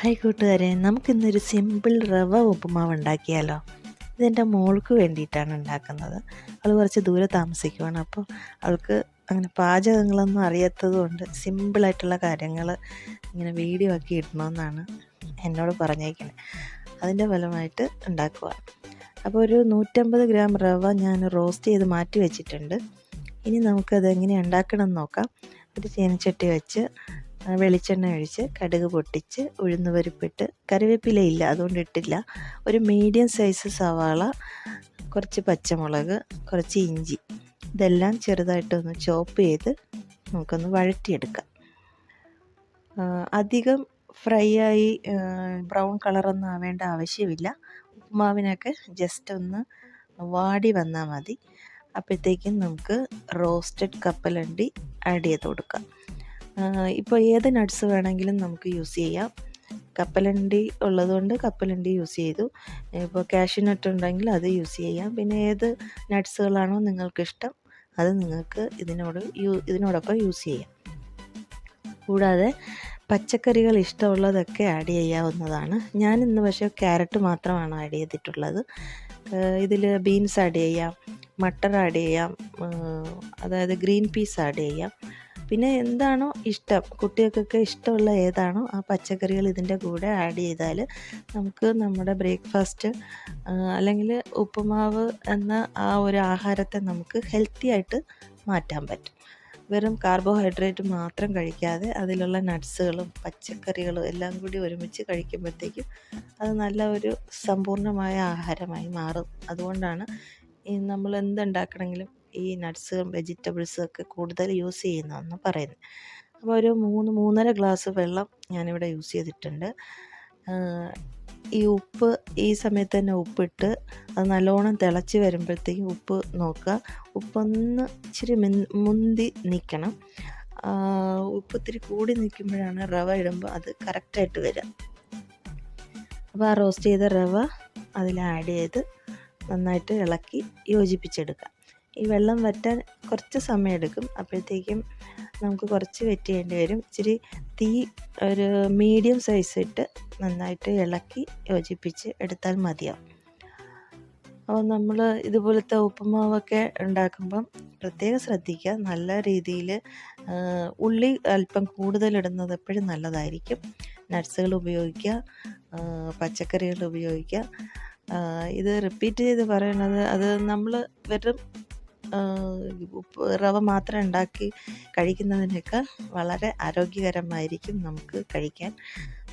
Hi കൂട്ടുകാരെ, നമുക്കിന്നൊരു simple റവ ഉപ്പുമാവ് ഉണ്ടാക്കിയാലോ. ഇതെൻ്റെ മോൾക്ക് വേണ്ടിയിട്ടാണ് ഉണ്ടാക്കുന്നത്. അവൾ കുറച്ച് ദൂരെ താമസിക്കുവാണ്. അപ്പോൾ അവൾക്ക് അങ്ങനെ പാചകങ്ങളൊന്നും അറിയാത്തത് കൊണ്ട് സിമ്പിളായിട്ടുള്ള കാര്യങ്ങൾ ഇങ്ങനെ വീഡിയോ ആക്കി ഇടണമെന്നാണ് എന്നോട് പറഞ്ഞേക്കുന്നത്. അതിൻ്റെ ഫലമായിട്ട് ഉണ്ടാക്കുവാണ്. അപ്പോൾ ഒരു 150 ഗ്രാം റവ ഞാൻ റോസ്റ്റ് ചെയ്ത് മാറ്റി വെച്ചിട്ടുണ്ട്. ഇനി നമുക്കത് എങ്ങനെയാണ് ഉണ്ടാക്കണം എന്ന് നോക്കാം. ഒരു ചീനച്ചട്ടി വെച്ച് വെളിച്ചെണ്ണ ഒഴിച്ച് കടുക് പൊട്ടിച്ച് ഉഴുന്ന് പരിപ്പിട്ട്, കറിവേപ്പിലയില്ല അതുകൊണ്ട് ഇട്ടില്ല, ഒരു മീഡിയം സൈസ് സവാള, കുറച്ച് പച്ചമുളക്, കുറച്ച് ഇഞ്ചി, ഇതെല്ലാം ചെറുതായിട്ടൊന്ന് ചോപ്പ് ചെയ്ത് നമുക്കൊന്ന് വഴറ്റിയെടുക്കാം. അധികം ഫ്രൈ ആയി ബ്രൗൺ കളറൊന്നും ആവേണ്ട ആവശ്യമില്ല. ഉപ്പുമാവിനൊക്കെ ജസ്റ്റ് ഒന്ന് വാടി വന്നാൽ മതി. അപ്പോഴത്തേക്കും നമുക്ക് റോസ്റ്റഡ് കപ്പലണ്ടി ആഡ് ചെയ്ത് കൊടുക്കാം. ഇപ്പോൾ ഏത് നട്ട്സ് വേണമെങ്കിലും നമുക്ക് യൂസ് ചെയ്യാം. കപ്പലണ്ടി ഉള്ളതുകൊണ്ട് കപ്പലണ്ടി യൂസ് ചെയ്തു. ഇപ്പോൾ കാഷ്യൂ നട്ട് ഉണ്ടെങ്കിൽ അത് യൂസ് ചെയ്യാം. പിന്നെ ഏത് നട്ട്സുകളാണോ നിങ്ങൾക്കിഷ്ടം അത് നിങ്ങൾക്ക് ഇതിനോടൊപ്പം യൂസ് ചെയ്യാം. കൂടാതെ പച്ചക്കറികൾ ഇഷ്ടമുള്ളതൊക്കെ ആഡ് ചെയ്യാവുന്നതാണ്. ഞാനിന്ന് പക്ഷേ ക്യാരറ്റ് മാത്രമാണ് ആഡ് ചെയ്തിട്ടുള്ളത്. ഇതിൽ ബീൻസ് ആഡ് ചെയ്യാം, മട്ടർ ആഡ് ചെയ്യാം, അതായത് ഗ്രീൻ പീസ് ആഡ് ചെയ്യാം. പിന്നെ എന്താണോ ഇഷ്ടം, കുട്ടികൾക്കൊക്കെ ഇഷ്ടമുള്ള ഏതാണോ ആ പച്ചക്കറികൾ ഇതിൻ്റെ കൂടെ ആഡ് ചെയ്താൽ നമുക്ക് നമ്മുടെ ബ്രേക്ക്ഫാസ്റ്റ് അല്ലെങ്കിൽ ഉപ്പുമാവ് എന്ന ആ ഒരു ആഹാരത്തെ നമുക്ക് ഹെൽത്തി ആയിട്ട് മാറ്റാൻ പറ്റും. വെറും കാർബോഹൈഡ്രേറ്റ് മാത്രം കഴിക്കാതെ അതിലുള്ള നട്ട്സുകളും പച്ചക്കറികളും എല്ലാം കൂടി ഒരുമിച്ച് കഴിക്കുമ്പോഴത്തേക്കും അത് നല്ല ഒരു സമ്പൂർണ്ണമായ ആഹാരമായി മാറും. അതുകൊണ്ടാണ് നമ്മൾ എന്തുണ്ടാക്കണമെങ്കിലും ഈ നട്ട്സും വെജിറ്റബിൾസും ഒക്കെ കൂടുതൽ യൂസ് ചെയ്യുന്നതെന്ന് പറയുന്നത്. അപ്പോൾ ഒരു 3-3.5 ഗ്ലാസ് വെള്ളം ഞാനിവിടെ യൂസ് ചെയ്തിട്ടുണ്ട്. ഈ ഉപ്പ് ഈ സമയത്ത് തന്നെ ഉപ്പിട്ട് അത് നല്ലോണം തിളച്ച് വരുമ്പോഴത്തേക്കും ഉപ്പ് നോക്കുക. ഉപ്പൊന്ന് ഇച്ചിരി മുന്തി നിൽക്കണം. ഉപ്പ് ഇത്തിരി കൂടി നിൽക്കുമ്പോഴാണ് റവ ഇടുമ്പോൾ അത് കറക്റ്റായിട്ട് വരിക. അപ്പോൾ ആ റോസ്റ്റ് ചെയ്ത റവ അതിൽ ആഡ് ചെയ്ത് നന്നായിട്ട് ഇളക്കി യോജിപ്പിച്ചെടുക്കാം. ഈ വെള്ളം വറ്റാൻ കുറച്ച് സമയം എടുക്കും. അപ്പോഴത്തേക്കും നമുക്ക് കുറച്ച് വെയിറ്റ് ചെയ്യേണ്ടി വരും. ഇച്ചിരി തീ ഒരു മീഡിയം സൈസ് ഇട്ട് നന്നായിട്ട് ഇളക്കി യോജിപ്പിച്ച് എടുത്താൽ മതിയാവും. അപ്പോൾ നമ്മൾ ഇതുപോലത്തെ ഉപ്പുമാവൊക്കെ ഉണ്ടാക്കുമ്പം പ്രത്യേകം ശ്രദ്ധിക്കുക. നല്ല രീതിയിൽ ഉള്ളി അല്പം കൂടുതലിടുന്നത് എപ്പോഴും നല്ലതായിരിക്കും. നട്ട്സുകൾ ഉപയോഗിക്കുക, പച്ചക്കറികൾ ഉപയോഗിക്കുക. ഇത് റിപ്പീറ്റ് ചെയ്ത് പറയണത്, അത് നമ്മൾ വെറും റവ മാത്രം ഉണ്ടാക്കി കഴിക്കുന്നതിനേക്കാൾ വളരെ ആരോഗ്യകരമായിരിക്കും നമുക്ക് കഴിക്കാൻ.